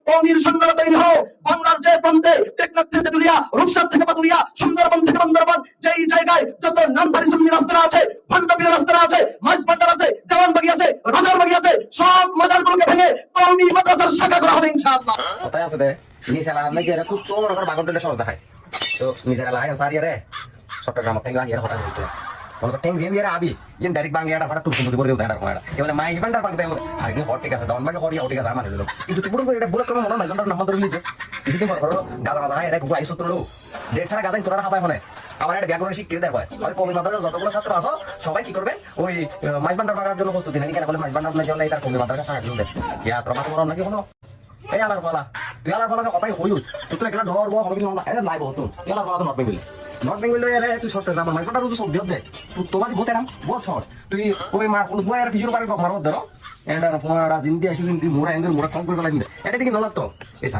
কওমির সৈন্যরা তৈরি হও। বাংলার যে প্রান্তে টেকনাফ থেকে তেতুলিয়া, রূপসা থেকে পাতুরিয়া, সুন্দরবন থেকে বান্দরবান, যেই জায়গায় যত নামধারী সুন্নি রাস্তা আছে, ভান্ডাপীর রাস্তা আছে, মাইজ ভান্ডার আছে, দেওয়ানবাগি আছে, রাজারবাগি আছে, সব মাজারগুলোকে ভেঙে কওমি মাদ্রাসার শাখা করা হবে ইনশাআল্লাহ। কোথায় আছে দে নিসালা নাকি এরা খুব তো মনে কর বাগন টলে সহজ দেখায় তো নিসালা লাই সারি রে চট্টগ্রাম টেঙ্গা ইয়ার হঠাৎ হইছে মনে কর টেং জিম ইয়ার আবি ইন ডাইরেক্ট বাংলা ফাটা টুক টুক করে দেও দাঁড়া কোয়াড়া এবারে মাই ভান্ডার পাক দেও আর কি হট ঠিক আছে দাও মানে হরি ঠিক আছে আমার দিল কিন্তু তুই পুরো এটা বুলা ক্রম মনে নাই ভান্ডার নাম ধরে নিতে কিছুদিন পর গাদা গাদা এরা গুগা আইসো তোলো ডেট ছাড়া গাদাই তোরা খাবাই মনে আমার একটা ব্যাকরণ শিখিয়ে দেয় হয় আর কমি মাদ্রাসা যতগুলো ছাত্র আছো সবাই কি করবে ওই মাইজ ভান্ডার পাকার জন্য প্রস্তুতি নেই কেন বলে মাইজ ভান্ডার না জন্য তার কমি মাদ্রাসা সাহায্য দেয় ইয়া তোরা মাত্র নাকি কোনো এই আলার ফলা তুই আলার ফলা কথাই হইউস তুই তো একটা ডর বহ কিছু না এটা লাইভ হতো তুই আলার ফলা তো নট বেঙ্গল এর তুই শর্ট টাইম মাইজ ভান্ডার তো সব দিও দে তুই তোমাদি বহুত এরাম বহুত সহজ তুই ওই মার কোন বয়ার ফিজুর পারে কম মারো ধরো এন্ড ফোনটা জিন্দি আইসু জিন্দি মোরা এঙ্গেল মোরা কম করে লাগবে এটা দিকে নলাত তো এসা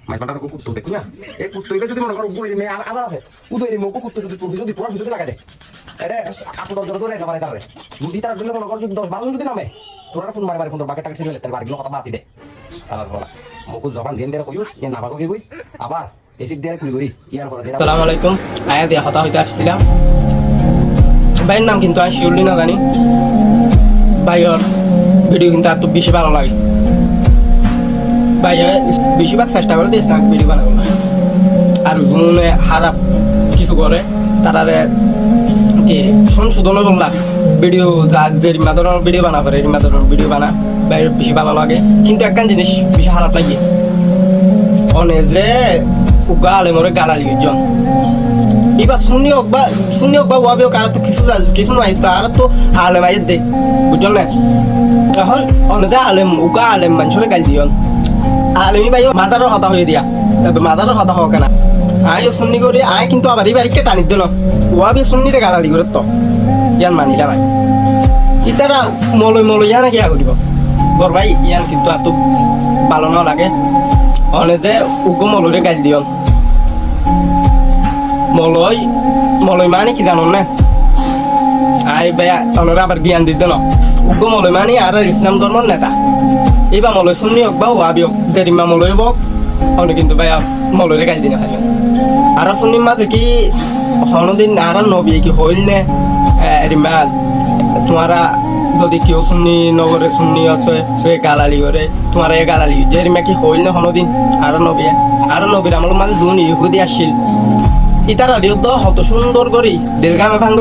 মাইজ ভান্ডার কুত্তো দেখি না এই কুত্তো এটা যদি মনে করো উপরে মে আর আদা আছে উদয় মে কুত্তো যদি চলতে যদি পুরো ফিজুতে লাগাই দে এটা আপু দরজা ধরে একেবারে তারে যদি তার জন্য মনে করো যদি 10-12 জন যদি নামে তোরা ফোন মারি ফোন বাকি টাকা ছিল তার বাড়িগুলো কথা মাতি দে আলার বলা মুকু জবান জেন দেরে কইউস এ না বাকো কি কই আবার এসিড দেরে কুলি করি ইয়ার পরে আসসালামু আলাইকুম আয়া দিয়া কথা হইতে আসছিলাম ভাইয়ের নাম কিন্তু আমি শিওরলি না জানি ভাইয়ের ভিডিও কিন্তু এত বেশি ভালো লাগে ভাইয়া বেশিরভাগ চেষ্টা করে দিয়েছে ভিডিও বানাবো আর জুনে খারাপ কিছু করে তারারে কি সংশোধনও বললাম ভিডিও যা যে রিমা ধরনের ভিডিও বানা করে রিমা ধরনের ভিডিও বানা বাইরের বেশি ভালো লাগে কিন্তু একখান জিনিস বেশি খারাপ লাগে অনেক যে উগা আলে মরে গালালি জন এবার শুনি হোক বা ওয়াবি হোক আর তো কিছু নয় তার তো আলেম আইয়ের দে বুঝল না এখন অনেক আলেম উগা আলেম মানুষের গাল দিয়ন আলেমি ভাই মাদারের কথা হয়ে দিয়া তবে মাদারের কথা হোক না আইও শুনি করি আয় কিন্তু আবার এই বাড়িকে টানি দিল ওয়াবি শুনিতে গালালি করে তো ইয়ান মানিলা ভাই ইতারা মলই ইয়ানা গিয়া করিব বর ভাই ইয়ান কিন্তু এত ভালো না লাগে অনেক যে উগ্র মলরে গাল দিয়ন মলই মানে কি জানো না আই ভাইয়া অনেরা আবার জ্ঞান দিত না উগ্র মলই মানে আর ইসলাম ধর্মের নেতা এবার মলয় শুনি হোক বা ওয়াবি হোক যে রিমা মলয় হোক অনেক কিন্তু ভাইয়া মলরে গাল দিনে খাইবেন আর শুনি মাঝে কি কোনোদিন আর নবী কি হইল নে রিমা তোমারা যদি কেউ শুনি নগরে শুনি হতে গালালি করে তোমার এ গালালি যে রিমা কি হইল না কোনোদিন আর নবীর আমার মাঝে জুন ইহুদি আসছিল ইতারা হত সুন্দর করি দেলগামে ভাঙ